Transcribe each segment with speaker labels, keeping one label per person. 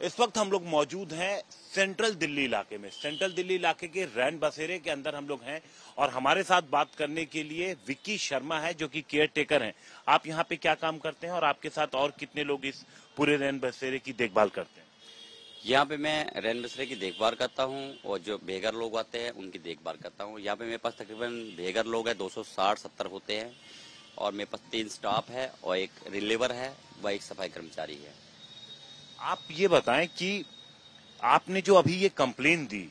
Speaker 1: इस वक्त हम लोग मौजूद हैं सेंट्रल दिल्ली इलाके में। सेंट्रल दिल्ली इलाके के रैन बसेरे के अंदर हम लोग हैं और हमारे साथ बात करने के लिए विक्की शर्मा है जो कि केयर टेकर हैं। आप यहाँ पे क्या काम करते हैं और आपके साथ और कितने लोग इस पूरे रैन बसेरे की देखभाल करते हैं?
Speaker 2: यहाँ पे मैं रैन बसेरे की देखभाल करता हूँ और जो बेघर लोग आते हैं उनकी देखभाल करता हूँ। यहाँ पे मेरे पास तकरीबन बेघर लोग हैं 260-70 होते हैं और मेरे पास 3 स्टाफ है और एक रिलीवर है व एक सफाई कर्मचारी है।
Speaker 1: आप ये बताएं कि आपने जो अभी ये कंप्लेन दी,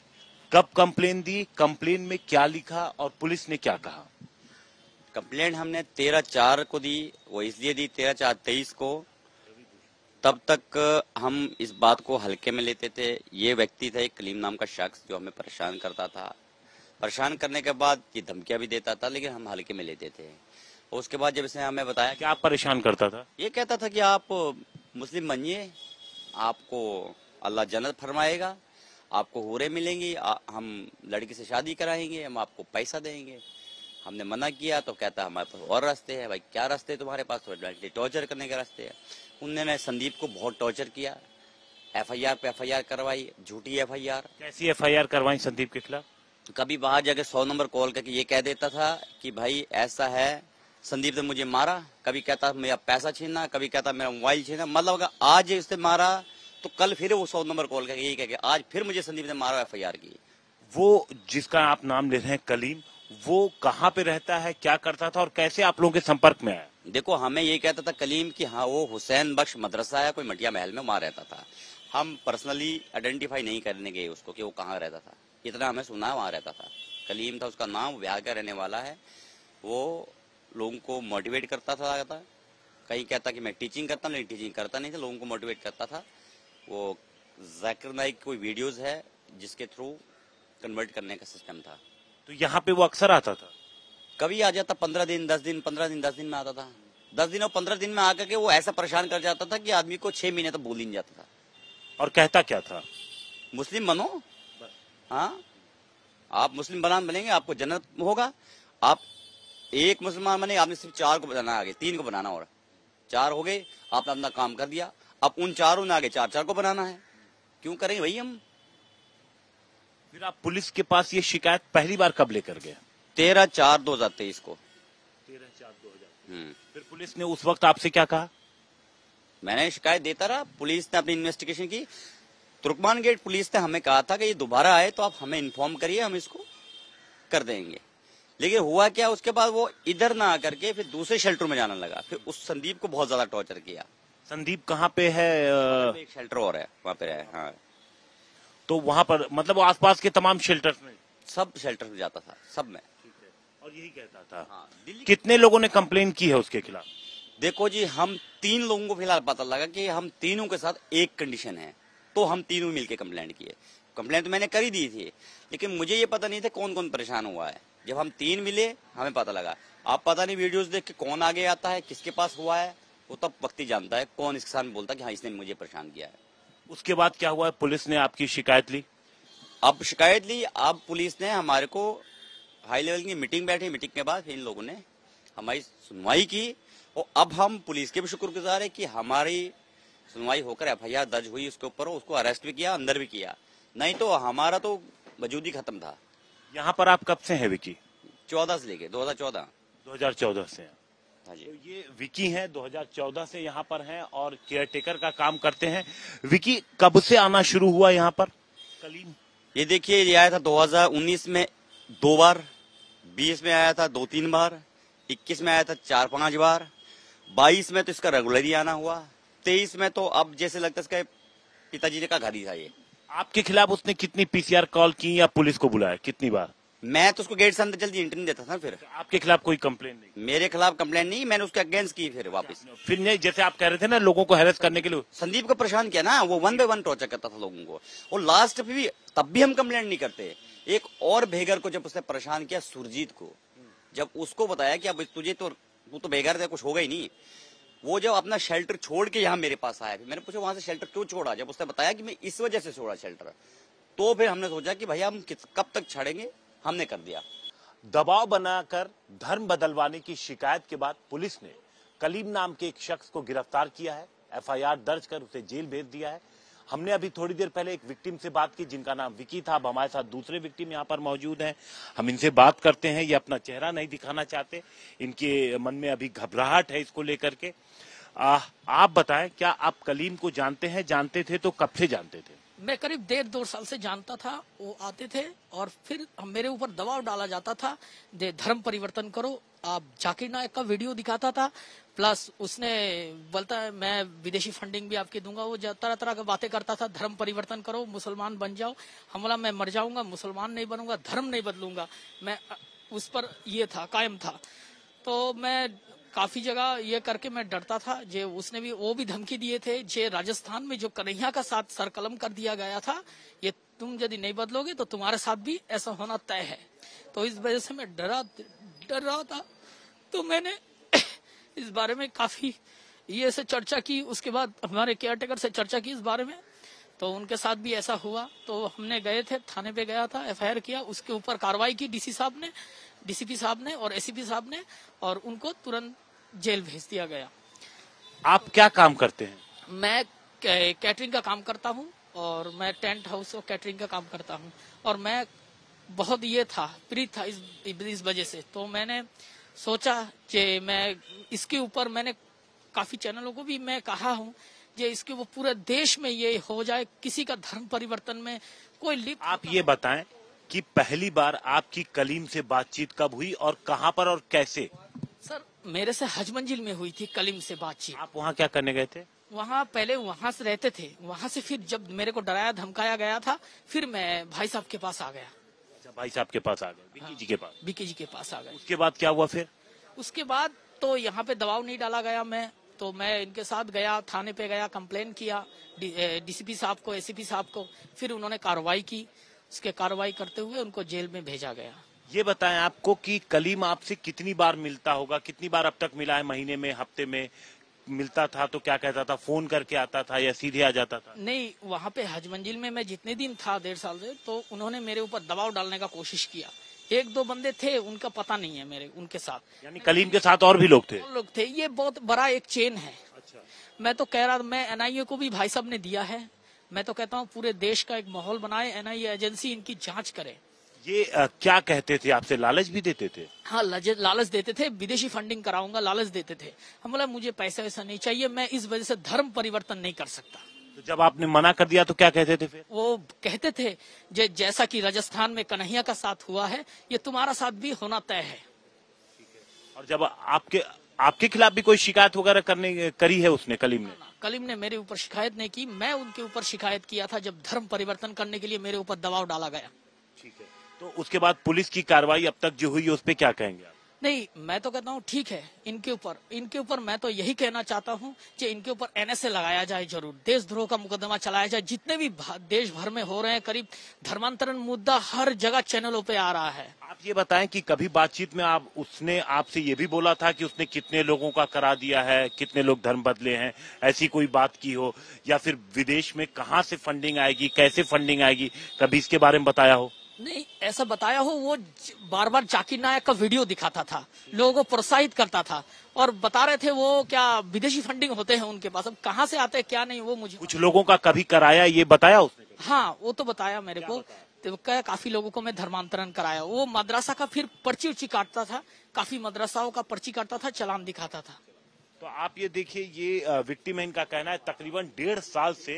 Speaker 1: कब कंप्लेन दी, कंप्लेन में क्या लिखा और पुलिस ने क्या कहा?
Speaker 2: कंप्लेंट हमने 13/4 को दी, वो इसलिए दी 13/4/23 को। तब तक हम इस बात को हल्के में लेते थे। ये व्यक्ति था एक कलीम नाम का शख्स जो हमें परेशान करता था। परेशान करने के बाद ये धमकियां भी देता था, लेकिन हम हल्के में लेते थे। और उसके बाद जब इसने हमें बताया
Speaker 1: क्या आप परेशान करता था?
Speaker 2: ये कहता था कि आप मुस्लिम बनिए, आपको अल्लाह जन्नत फरमाएगा, आपको हूरें मिलेंगी, हम लड़की से शादी कराएंगे, हम आपको पैसा देंगे। हमने मना किया तो कहता हमारे पास और रास्ते हैं। भाई क्या रास्ते तुम्हारे पास? तो टॉर्चर करने के रास्ते हैं। उन्होंने संदीप को बहुत टॉर्चर किया, एफआईआर पे एफआईआर करवाई, झूठी एफआईआर।
Speaker 1: कैसी एफआईआर करवाई संदीप के खिलाफ?
Speaker 2: कभी बाहर जाके 100 नंबर कॉल करके ये कह देता था कि भाई ऐसा है, संदीप ने मुझे मारा। कभी कहता मेरा पैसा छीना, कभी कहता मेरा मोबाइल छीना। मतलब अगर आज इसने मारा तो कल फिर वो 100 नंबर कॉल करके यही कह के आज फिर मुझे संदीप ने मारा, एफआईआर की।
Speaker 1: वो जिसका आप नाम ले रहे हैं कलीम, वो कहाँ पे रहता है, क्या करता था और कैसे आप लोगों के संपर्क में आया?
Speaker 2: देखो हमें ये कहता था कलीम कि हाँ वो हुसैन बख्श मदरसा है कोई मटिया महल में, वहां रहता था। हम पर्सनली आइडेंटिफाई नहीं करने गए उसको कि वो कहाँ रहता था, इतना हमें सुना वहां रहता था। कलीम था उसका नाम, बिहार का रहने वाला है। वो लोगों को मोटिवेट करता था। कहीं कहता कि मैं टीचिंग करता हूँ, लेकिन टीचिंग करता नहीं था, लोगों को मोटिवेट करता था। वो जाकिर नाइक कोई वीडियोज है जिसके थ्रू कन्वर्ट करने का सिस्टम था।
Speaker 1: तो यहाँ पे वो अक्सर आता था?
Speaker 2: कभी आ जाता 15 दिन 10 दिन, 15 दिन 10 दिन में आता था। 10 दिन और 15 दिन में आकर के वो ऐसा परेशान कर जाता था कि आदमी को 6 महीने तक भूल ही नहीं जाता था।
Speaker 1: और कहता क्या था?
Speaker 2: मुस्लिम बनो, हाँ आप मुस्लिम बनेंगे आपको जन्नत होगा। आप एक मुसलमान बने, आपने सिर्फ 4 को बनाना, आगे 3 को बनाना, और 4 हो गए, आपने अपना काम कर दिया। अब उन 4 ने आगे 4 को बनाना है। क्यों करेंगे भाई हम?
Speaker 1: फिर आप पुलिस के पास ये शिकायत पहली बार कब लेकर गए?
Speaker 2: 13/4/2023 को।
Speaker 1: 13/4/2023। फिर पुलिस ने उस वक्त आपसे क्या कहा?
Speaker 2: मैंने शिकायत देता रहा, पुलिस ने अपनी इन्वेस्टिगेशन की। तुर्कमान गेट पुलिस ने हमें कहा था कि ये दोबारा आए तो आप हमें इन्फॉर्म करिए, हम इसको कर देंगे। लेकिन हुआ क्या, उसके बाद वो इधर ना आकर के फिर दूसरे शेल्टर में जाने लगा। फिर उस संदीप को बहुत ज्यादा टॉर्चर किया।
Speaker 1: संदीप कहाँ पे है?
Speaker 2: एक शेल्टर और है वहाँ पे रहे। हाँ
Speaker 1: तो वहाँ पर मतलब आसपास के तमाम शेल्टर में,
Speaker 2: सब शेल्टर में जाता था, सब में।
Speaker 1: और यही कहता था।
Speaker 2: हाँ, दिल्ली
Speaker 1: कितने लोगों ने कंप्लेन की है उसके खिलाफ?
Speaker 2: देखो जी, हम 3 लोगों को फिलहाल पता लगा कि हम तीनों के साथ एक कंडीशन है, तो हम तीनों मिलके कंप्लेंट किए। कंप्लेंट तो मैंने कर ही दी थी, लेकिन मुझे ये पता नहीं था कौन कौन परेशान हुआ है। जब हम 3 मिले हमें पता लगा। आप पता नहीं वीडियोस देख के कौन आगे आता है, किसके पास हुआ है, वो तब वक्त ही जानता है कौन इसके सामने बोलता कि हाँ इसने मुझे परेशान किया है।
Speaker 1: उसके बाद क्या हुआ? पुलिस ने आपकी शिकायत ली?
Speaker 2: अब शिकायत ली, अब पुलिस ने हमारे को हाई लेवल की मीटिंग बैठी। मीटिंग के बाद इन लोगों ने हमारी सुनवाई की और अब हम पुलिस के भी शुक्रगुजार है कि हमारी सुनवाई होकर एफआईआर दर्ज हुई उसके ऊपर, उसको अरेस्ट भी किया, अंदर भी किया। नहीं तो हमारा तो वजूद ही खत्म था।
Speaker 1: यहाँ पर आप कब से हैं विकी?
Speaker 2: 14 से लेके 2014।
Speaker 1: 2014 से हैं।
Speaker 2: हाँ जी।
Speaker 1: तो ये विकी हैं, 2014 से यहाँ पर हैं और केयर टेकर का काम करते हैं। विकी कब से आना शुरू हुआ यहाँ पर कलीम?
Speaker 2: ये देखिए, ये आया था 2019 में 2 बार, 20 में आया था 2-3 बार, 21 में आया था 4-5 बार, 22 में तो इसका रेगुलर ही आना हुआ, 23 में तो अब जैसे लगता है इसका पिताजी ने का घर ही था ये।
Speaker 1: आपके खिलाफ उसने कितनी पीसीआर कॉल की या पुलिस को बुलाया, कितनी बार?
Speaker 2: मैं तो उसको गेट से अंदर जल्दी एंट्री नहीं देता था। फिर
Speaker 1: आपके खिलाफ कोई कंप्लेन नहीं?
Speaker 2: मेरे खिलाफ कंप्लेन नहीं, मैंने उसके अगेंस्ट की फिर वापस।
Speaker 1: फिर नहीं, जैसे आप कह रहे थे ना लोगों को हैरेस करने के लिए,
Speaker 2: संदीप को परेशान किया ना, वो 1 बाय 1 टॉर्चर करता था लोगों को। और लास्ट पे भी तब भी हम कंप्लेंट नहीं करते। एक और बेघर को जब उसने परेशान किया, सुरजीत को, जब उसको बताया कि अब तुझे तो तू तो बेघर था, कुछ होगा ही नहीं, वो जब अपना शेल्टर छोड़ के यहाँ मेरे पास आया, फिर मैंने पूछा वहां से शेल्टर क्यों छोड़ा। जब उसने बताया कि मैं इस वजह से छोड़ा शेल्टर, तो फिर हमने सोचा कि भैया हम कब तक छाड़ेंगे, हमने कर दिया।
Speaker 1: दबाव बनाकर धर्म बदलवाने की शिकायत के बाद पुलिस ने कलीम नाम के एक शख्स को गिरफ्तार किया है, एफआईआर दर्ज कर उसे जेल भेज दिया है। हमने अभी थोड़ी देर पहले एक विक्टिम से बात की जिनका नाम विकी था। अब हमारे साथ दूसरे विक्टिम यहाँ पर मौजूद हैं, हम इनसे बात करते हैं। ये अपना चेहरा नहीं दिखाना चाहते, इनके मन में अभी घबराहट है इसको लेकर के। आप बताएं, क्या आप कलीम को जानते हैं? जानते थे तो कब से जानते थे?
Speaker 3: मैं करीब 1.5-2 साल से जानता था। वो आते थे और फिर मेरे ऊपर दबाव डाला जाता था, धर्म परिवर्तन करो। आप जाकिर नायक का वीडियो दिखाता था, प्लस उसने बोलता है मैं विदेशी फंडिंग भी आपकी दूंगा। वो तरह तरह की बातें करता था, धर्म परिवर्तन करो, मुसलमान बन जाओ। हम बोला मैं मर जाऊंगा, मुसलमान नहीं बनूंगा, धर्म नहीं बदलूंगा। मैं उस पर ये था, कायम था। तो मैं काफी जगह ये करके मैं डरता था। जे उसने भी वो भी धमकी दिए थे, जे राजस्थान में जो कन्हैया का साथ सरकलम कर दिया गया था, ये तुम यदि नहीं बदलोगे तो तुम्हारे साथ भी ऐसा होना तय है। तो इस वजह से मैं डर रहा था। तो मैंने इस बारे में काफी ये से चर्चा की। उसके बाद हमारे केयरटेकर से चर्चा की इस बारे में, तो उनके साथ भी ऐसा हुआ। तो हमने गए थे, थाने पे गया था, एफआईआर किया। उसके ऊपर कार्रवाई की डीसीपी साहब ने और एसीपी साहब ने, और उनको तुरंत जेल भेज दिया गया।
Speaker 1: आप क्या काम करते हैं?
Speaker 3: मैं कैटरिंग का काम करता हूं और मैं टेंट हाउस और कैटरिंग का काम करता हूं। और मैं बहुत ये था, प्रीत था इस वजह से। तो मैंने सोचा कि मैं इसके ऊपर, मैंने काफी चैनलों को भी मैं कहा हूं कि इसके वो पूरे देश में ये हो जाए, किसी का धर्म परिवर्तन में कोई लिप्त।
Speaker 1: आप ये बताएं कि पहली बार आपकी कलीम से बातचीत कब हुई और कहां पर और कैसे?
Speaker 3: सर, मेरे से हज मंजिल में हुई थी कलीम से बातचीत।
Speaker 1: आप वहां क्या करने गए थे?
Speaker 3: वहाँ पहले वहां से रहते थे, वहां से फिर जब मेरे को डराया धमकाया गया था, फिर मैं भाई साहब के पास आ गया।
Speaker 1: अच्छा, भाई साहब के पास आ गए, विकी जी के पास।
Speaker 3: विकी जी के पास आ गए।
Speaker 1: उसके बाद क्या हुआ फिर?
Speaker 3: उसके बाद तो यहाँ पे दबाव नहीं डाला गया। मैं इनके साथ गया, थाने पे गया, कंप्लेन किया डीसीपी साहब को, एसीपी साहब को। फिर उन्होंने कार्रवाई की। उसके कार्रवाई करते हुए उनको जेल में भेजा गया।
Speaker 1: ये बताएं आपको कि कलीम आपसे कितनी बार मिलता होगा, कितनी बार अब तक मिला है? महीने में, हफ्ते में मिलता था तो क्या कहता था? फोन करके आता था या सीधे आ जाता था?
Speaker 3: नहीं, वहाँ पे हज मंजिल में मैं जितने दिन था, 1.5 साल से, तो उन्होंने मेरे ऊपर दबाव डालने का कोशिश किया। 1-2 बंदे थे, उनका पता नहीं है मेरे उनके साथ।
Speaker 1: यानी कलीम के साथ और भी लोग थे?
Speaker 3: ये बहुत बड़ा एक चेन है।
Speaker 1: अच्छा।
Speaker 3: मैं तो कह रहा, मैं एनआईए को भी भाई साहब ने दिया है। मैं तो कहता हूँ पूरे देश का एक माहौल बनाए, एनआईए एजेंसी इनकी जांच करे।
Speaker 1: ये क्या कहते थे आपसे? लालच भी देते थे?
Speaker 3: हाँ, लालच देते थे, विदेशी फंडिंग कराऊंगा, लालच देते थे। हम बोला मुझे पैसा वैसा नहीं चाहिए, मैं इस वजह से धर्म परिवर्तन नहीं कर सकता।
Speaker 1: तो जब आपने मना कर दिया तो क्या कहते थे फिर?
Speaker 3: वो कहते थे जैसा कि राजस्थान में कन्हैया का साथ हुआ है, ये तुम्हारा साथ भी होना तय है।
Speaker 1: और जब आपके खिलाफ भी कोई शिकायत वगैरह करी है उसने, कलीम ने?
Speaker 3: कलीम ने मेरे ऊपर शिकायत नहीं की, मैं उनके ऊपर शिकायत किया था जब धर्म परिवर्तन करने के लिए मेरे ऊपर दबाव डाला गया।
Speaker 1: ठीक है, तो उसके बाद पुलिस की कार्रवाई अब तक जो हुई है उस पर क्या कहेंगे आप?
Speaker 3: नहीं, मैं तो कहता हूँ ठीक है। इनके ऊपर मैं तो यही कहना चाहता हूँ कि इनके ऊपर एनएसए लगाया जाए, जरूर देशद्रोह का मुकदमा चलाया जाए। जितने भी देश भर में हो रहे हैं, करीब धर्मांतरण मुद्दा हर जगह चैनलों पे आ रहा है।
Speaker 1: आप ये बताएं कि कभी बातचीत में उसने आपसे ये भी बोला था कि उसने कितने लोगों का करा दिया है, कितने लोग धर्म बदले हैं, ऐसी कोई बात की हो? या फिर विदेश में कहाँ से फंडिंग आएगी, कैसे फंडिंग आएगी, कभी इसके बारे में बताया हो?
Speaker 3: नहीं, ऐसा बताया हो। वो बार बार जाकिर नायक का वीडियो दिखाता था, लोगों को प्रोत्साहित करता था और बता रहे थे वो क्या विदेशी फंडिंग होते हैं उनके पास। अब कहाँ से आते हैं क्या नहीं, वो मुझे
Speaker 1: कुछ लोगों का कभी कराया, ये बताया उसने?
Speaker 3: हाँ, वो तो बताया मेरे को। तो काफी लोगों को मैं धर्मांतरण कराया। वो मदरसा का फिर पर्ची उर्ची काटता था, काफी मदरसाओं का पर्ची काटता था, चालान दिखाता था।
Speaker 1: तो आप ये देखिए, ये विक्टिम है, इनका कहना है तकरीबन 1.5 साल से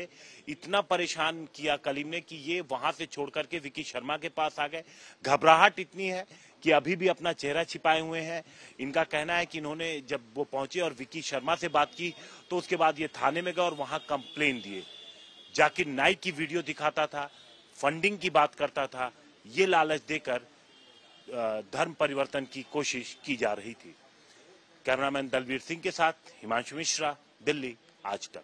Speaker 1: इतना परेशान किया कलीम ने कि ये वहां से छोड़ करके विकी शर्मा के पास आ गए। घबराहट इतनी है कि अभी भी अपना चेहरा छिपाए हुए हैं। इनका कहना है कि इन्होंने जब वो पहुंचे और विकी शर्मा से बात की तो उसके बाद ये थाने में गए और वहां कंप्लेन दिए। जाकिर नाइक की वीडियो दिखाता था, फंडिंग की बात करता था, ये लालच देकर धर्म परिवर्तन की कोशिश की जा रही थी। कैमरामैन दलवीर सिंह के साथ हिमांशु मिश्रा, दिल्ली, आज तक।